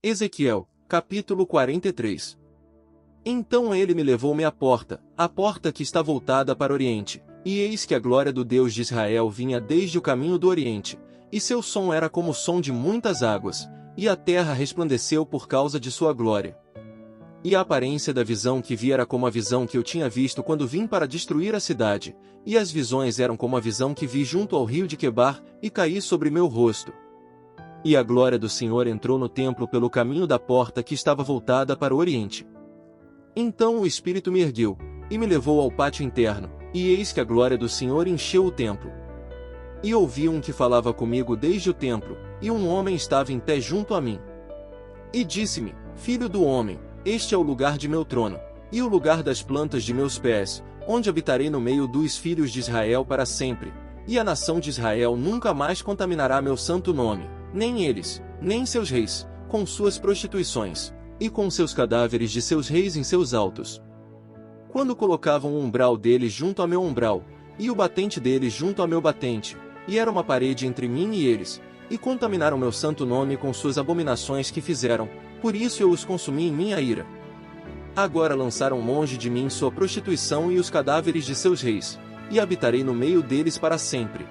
Ezequiel, capítulo 43. Então ele me levou-me à porta que está voltada para o oriente, e eis que a glória do Deus de Israel vinha desde o caminho do oriente, e seu som era como o som de muitas águas, e a terra resplandeceu por causa de sua glória. E a aparência da visão que vi era como a visão que eu tinha visto quando vim para destruir a cidade, e as visões eram como a visão que vi junto ao rio de Quebar, e caí sobre meu rosto. E a glória do Senhor entrou no templo pelo caminho da porta que estava voltada para o oriente. Então o Espírito me ergueu, e me levou ao pátio interno, e eis que a glória do Senhor encheu o templo. E ouvi um que falava comigo desde o templo, e um homem estava em pé junto a mim. E disse-me: Filho do homem, este é o lugar de meu trono, e o lugar das plantas de meus pés, onde habitarei no meio dos filhos de Israel para sempre, e a nação de Israel nunca mais contaminará meu santo nome, nem eles, nem seus reis, com suas prostituições, e com seus cadáveres de seus reis em seus altos. Quando colocavam o umbral deles junto a meu umbral, e o batente deles junto a meu batente, e era uma parede entre mim e eles, e contaminaram meu santo nome com suas abominações que fizeram, por isso eu os consumi em minha ira. Agora lançaram longe de mim sua prostituição e os cadáveres de seus reis, e habitarei no meio deles para sempre.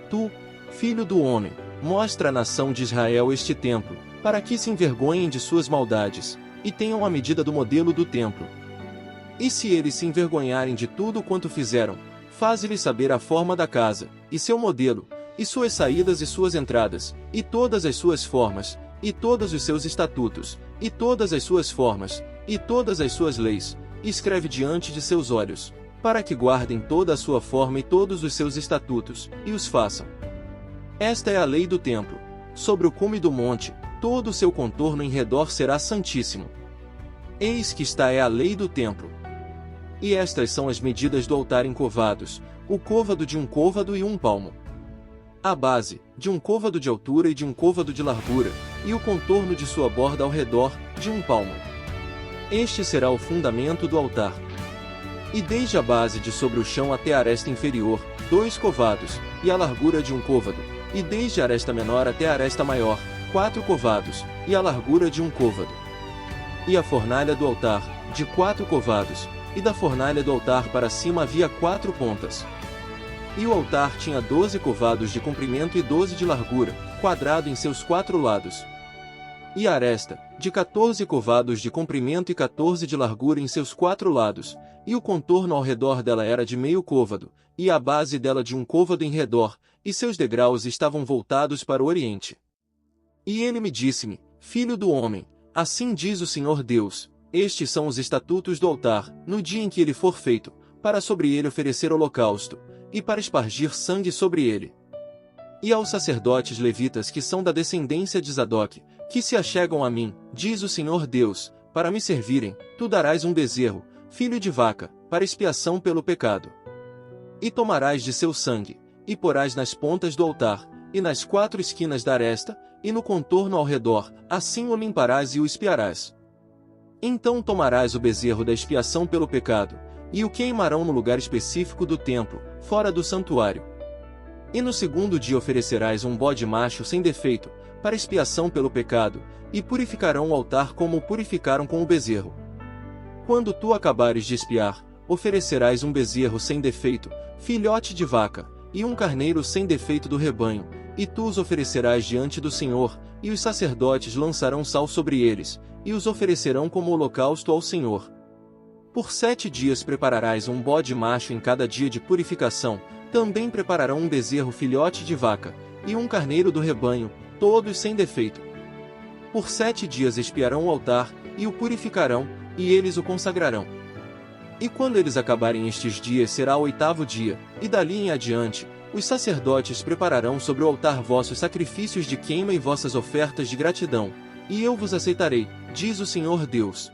Tu, filho do homem, mostra à nação de Israel este templo, para que se envergonhem de suas maldades, e tenham a medida do modelo do templo. E se eles se envergonharem de tudo quanto fizeram, faze-lhes saber a forma da casa, e seu modelo, e suas saídas e suas entradas, e todas as suas formas, e todos os seus estatutos, e todas as suas formas, e todas as suas leis, e escreve diante de seus olhos, para que guardem toda a sua forma e todos os seus estatutos, e os façam. Esta é a lei do templo. Sobre o cume do monte, todo o seu contorno em redor será santíssimo. Eis que está é a lei do templo. E estas são as medidas do altar em covados, o côvado de um côvado e um palmo. A base, de um côvado de altura e de um côvado de largura, e o contorno de sua borda ao redor, de um palmo. Este será o fundamento do altar. E desde a base de sobre o chão até a aresta inferior, 2 covados, e a largura de um côvado, e desde a aresta menor até a aresta maior, 4 covados, e a largura de um côvado. E a fornalha do altar, de 4 covados, e da fornalha do altar para cima havia 4 pontas. E o altar tinha 12 covados de comprimento e 12 de largura, quadrado em seus 4 lados. E a aresta, de 14 covados de comprimento e 14 de largura em seus 4 lados, e o contorno ao redor dela era de meio côvado, e a base dela de um côvado em redor, e seus degraus estavam voltados para o oriente. E ele me disse-me: Filho do homem, assim diz o Senhor Deus, estes são os estatutos do altar, no dia em que ele for feito, para sobre ele oferecer holocausto, e para espargir sangue sobre ele. E aos sacerdotes levitas que são da descendência de Zadoc, que se achegam a mim, diz o Senhor Deus, para me servirem, tu darás um bezerro, filho de vaca, para expiação pelo pecado. E tomarás de seu sangue, e porás nas pontas do altar, e nas 4 esquinas da aresta, e no contorno ao redor, assim o limparás e o expiarás. Então tomarás o bezerro da expiação pelo pecado, e o queimarão no lugar específico do templo, fora do santuário. E no segundo dia oferecerás um bode macho sem defeito, para expiação pelo pecado, e purificarão o altar como o purificaram com o bezerro. Quando tu acabares de expiar, oferecerás um bezerro sem defeito, filhote de vaca, e um carneiro sem defeito do rebanho, e tu os oferecerás diante do Senhor, e os sacerdotes lançarão sal sobre eles, e os oferecerão como holocausto ao Senhor. Por 7 dias prepararás um bode macho em cada dia de purificação, também prepararão um bezerro filhote de vaca, e um carneiro do rebanho, todos sem defeito. Por 7 dias expiarão o altar, e o purificarão, e eles o consagrarão. E quando eles acabarem estes dias será o 8º dia, e dali em adiante, os sacerdotes prepararão sobre o altar vossos sacrifícios de queima e vossas ofertas de gratidão, e eu vos aceitarei, diz o Senhor Deus.